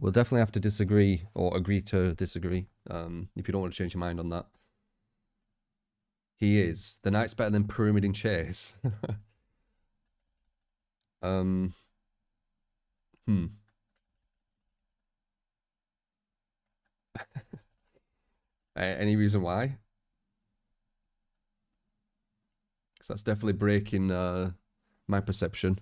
We'll definitely have to disagree or agree to disagree. If you don't want to change your mind on that. He is. The knight's better than Pyramid in chase. Any reason why? Because that's definitely breaking my perception.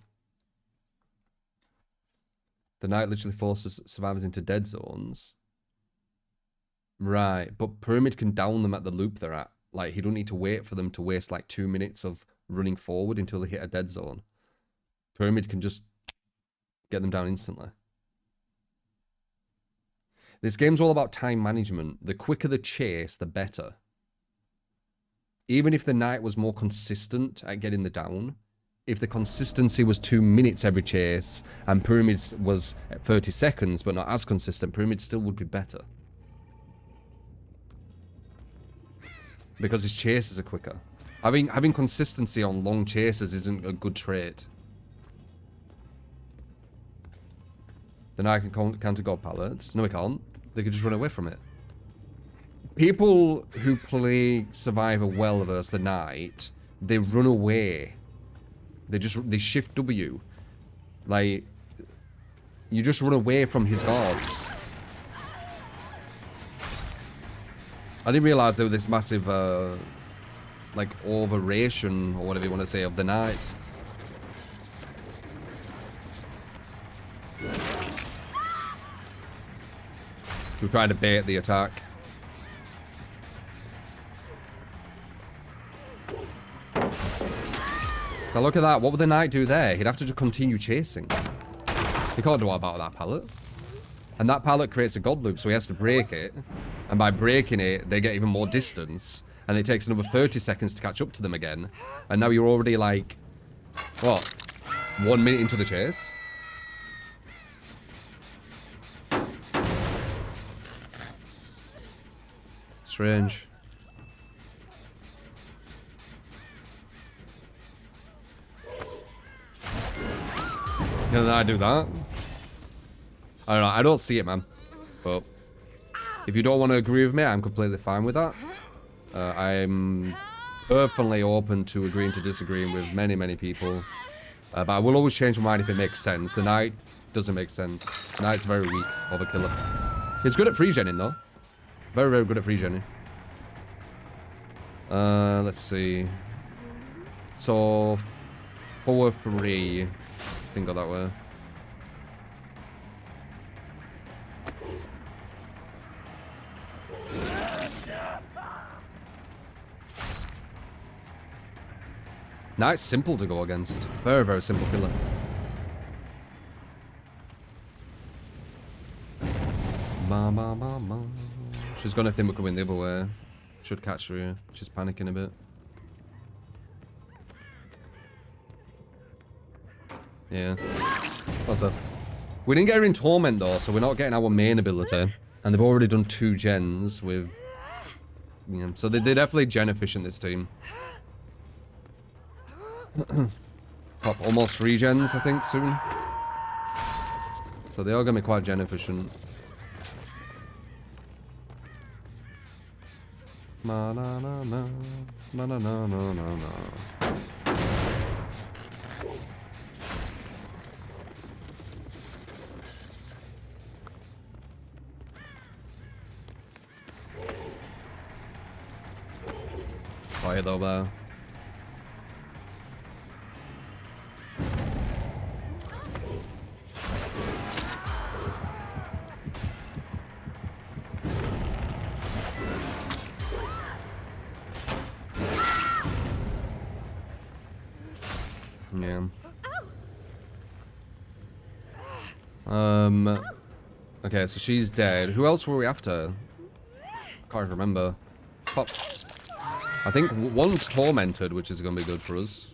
The knight literally forces survivors into dead zones. Right, but Pyramid can down them at the loop they're at. Like, he don't need to wait for them to waste like 2 minutes of running forward until they hit a dead zone. Pyramid can just get them down instantly. This game's all about time management. The quicker the chase, the better. Even if the knight was more consistent at getting the down, if the consistency was 2 minutes every chase and Pyramid was 30 seconds but not as consistent, Pyramid still would be better. Because his chases are quicker. Having consistency on long chases isn't a good trait. The knight can counter god pallets. No, he can't. They can just run away from it. People who play Survivor well versus the knight, they run away. They shift W. Like, you just run away from his guards. I didn't realize there was this massive, like, overration, or whatever you want to say, of the knight. We're trying to bait the attack. So look at that. What would the knight do there? He'd have to just continue chasing. He can't do what about that pallet. And that pallet creates a god loop, so he has to break it. And by breaking it, they get even more distance. And it takes another 30 seconds to catch up to them again. And now you're already like, what? 1 minute into the chase? Strange. Can I do that? I don't know. I don't see it, man. But if you don't want to agree with me, I'm completely fine with that. I'm perfectly open to agreeing to disagreeing with many, many people. But I will always change my mind if it makes sense. The knight doesn't make sense. The knight's very weak of a killer. He's good at free-genning, though. Very, very good at free-genning. Let's see. So, 4-3. I think go that way. Knight's simple to go against. Very, very simple killer. Ba, ba, ba, ba. She's gonna think we're coming the other way. Should catch her here. She's panicking a bit. Yeah. What's up? We didn't get her in Torment though, so we're not getting our main ability. And they've already done 2 gens with... Yeah, so they're definitely gen efficient, this team. Pop almost 3 gens, I think, soon. So they are going to be quite gen efficient. Na na na na na na na na na na. Quiet though, yeah. Okay, so she's dead. Who else were we after? Can't remember. Pop. I think one's tormented, which is going to be good for us.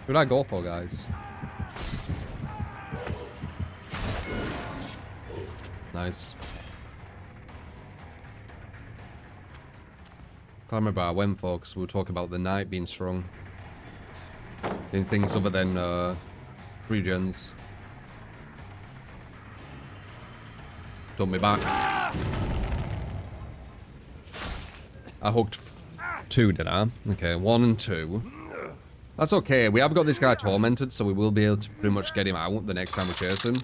Who did I go for, guys? Nice. Can't remember I went for because we were talking about the knight being strong. In things other than regions. Don't be back. I hooked 2, did I? Okay, 1 and 2. That's okay. We have got this guy tormented, so we will be able to pretty much get him out the next time we chase him.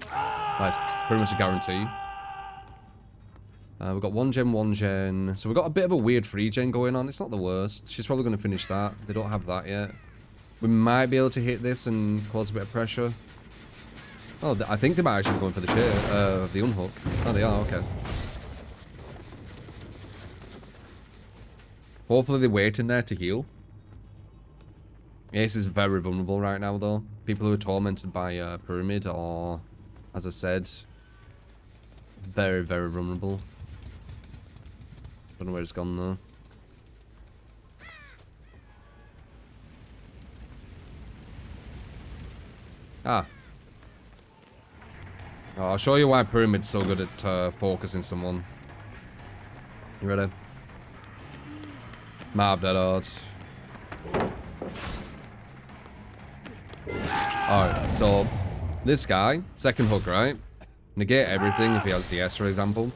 That's pretty much a guarantee. We've got 1 gen, 1 gen. So we've got a bit of a weird 3 gen going on. It's not the worst. She's probably going to finish that. They don't have that yet. We might be able to hit this and cause a bit of pressure. Oh, I think they might actually be going for the chair, the unhook. Oh, they are, okay. Hopefully they're waiting there to heal. Ace is very vulnerable right now, though. People who are tormented by Pyramid are, as I said, very, very vulnerable. Don't know where it's gone, though. Ah. Oh, I'll show you why Pyramid's so good at focusing someone. You ready? Map that out. Alright, so this guy, second hook, right? Negate everything if he has DS, for example.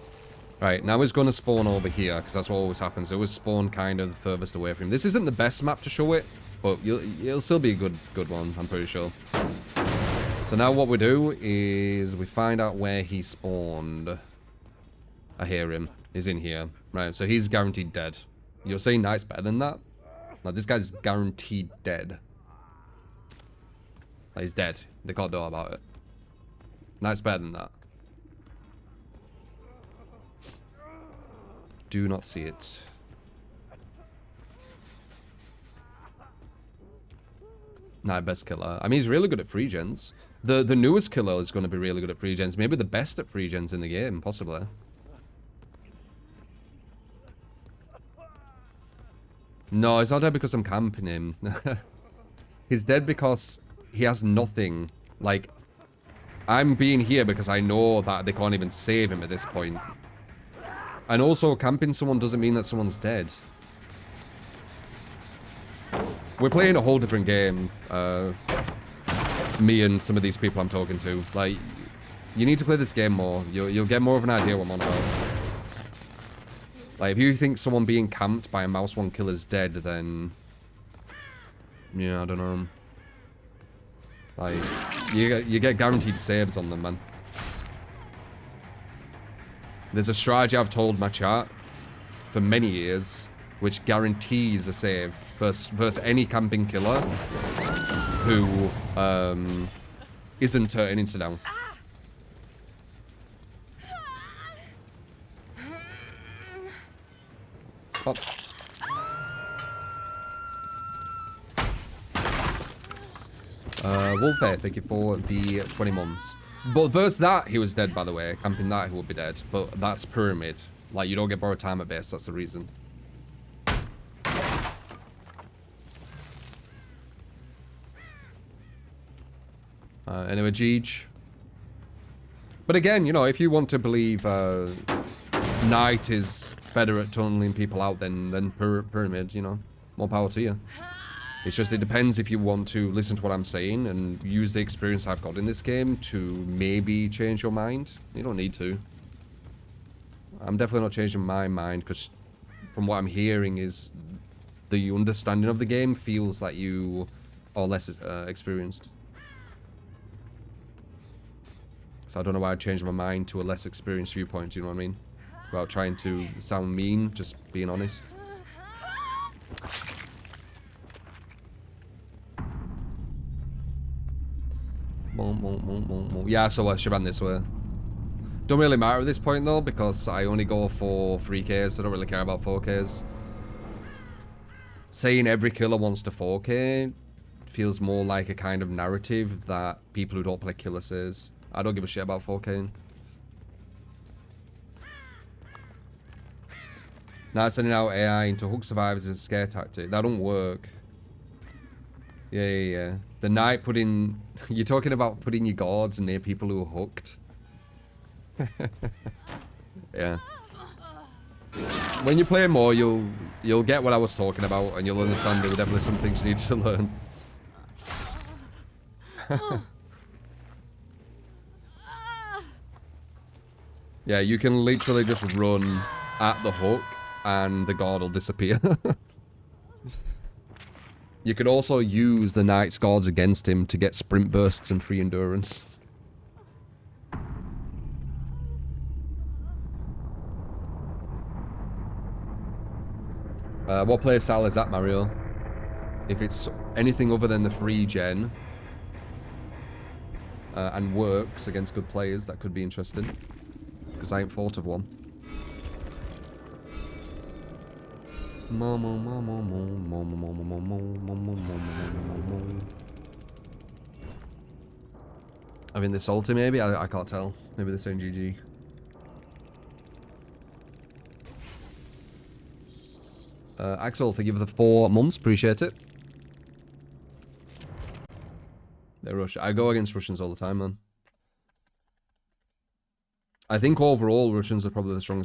Right, now he's going to spawn over here, because that's what always happens. It always spawn kind of the furthest away from him. This isn't the best map to show it, but it'll still be a good one, I'm pretty sure. So now what we do is we find out where he spawned. I hear him. He's in here. Right, so he's guaranteed dead. You're saying Knight's better than that? Like, this guy's guaranteed dead. Like, he's dead. They can't do about it. Knight's better than that. Do not see it. Knight best killer. I mean, he's really good at free gens. The newest killer is going to be really good at free gens. Maybe the best at free gens in the game, possibly. No, he's not dead because I'm camping him. He's dead because he has nothing. Like, I'm being here because I know that they can't even save him at this point. And also, camping someone doesn't mean that someone's dead. We're playing a whole different game. Me and some of these people I'm talking to. Like, you need to play this game more. You'll get more of an idea what I'm on about. Like, if you think someone being camped by a mouse 1 kill is dead, then... yeah, I don't know. Like, you get guaranteed saves on them, man. There's a strategy I've told my chat for many years, which guarantees a save versus any camping killer who isn't turning into down. Oh. Wolfhead, thank you for the 20 months. But versus that, he was dead, by the way. Camping that, he would be dead. But that's Pyramid. Like, you don't get borrowed time at base, that's the reason. Anyway, Jeej. But again, you know, if you want to believe Knight is better at tunneling people out than Pyramid, you know, more power to you. It's just, it depends if you want to listen to what I'm saying and use the experience I've got in this game to maybe change your mind. You don't need to. I'm definitely not changing my mind because from what I'm hearing is the understanding of the game feels like you are less experienced. So I don't know why I'd change my mind to a less experienced viewpoint, you know what I mean? Without trying to sound mean, just being honest. Yeah, so I should run this way. Don't really matter at this point though, because I only go for 3Ks, so I don't really care about 4Ks. Saying every killer wants to 4K feels more like a kind of narrative that people who don't play killer says. I don't give a shit about 4K. Now sending out AI into hook survivors is a scare tactic. That don't work. Yeah, yeah, yeah. The knight putting... You're talking about putting your guards near people who are hooked. Yeah. When you play more, you'll get what I was talking about, and you'll understand there were definitely some things you need to learn. Yeah, you can literally just run at the hook, and the guard will disappear. You could also use the knight's guards against him to get sprint bursts and free endurance. What player style is that, Mario? If it's anything other than the free gen and works against good players, that could be interesting. Because I ain't thought of one. I mean, they're salty maybe? I can't tell. Maybe they're saying GG. Axel, thank you for the 4 months. Appreciate it. They're Russian. I go against Russians all the time, man. I think overall Russians are probably the strongest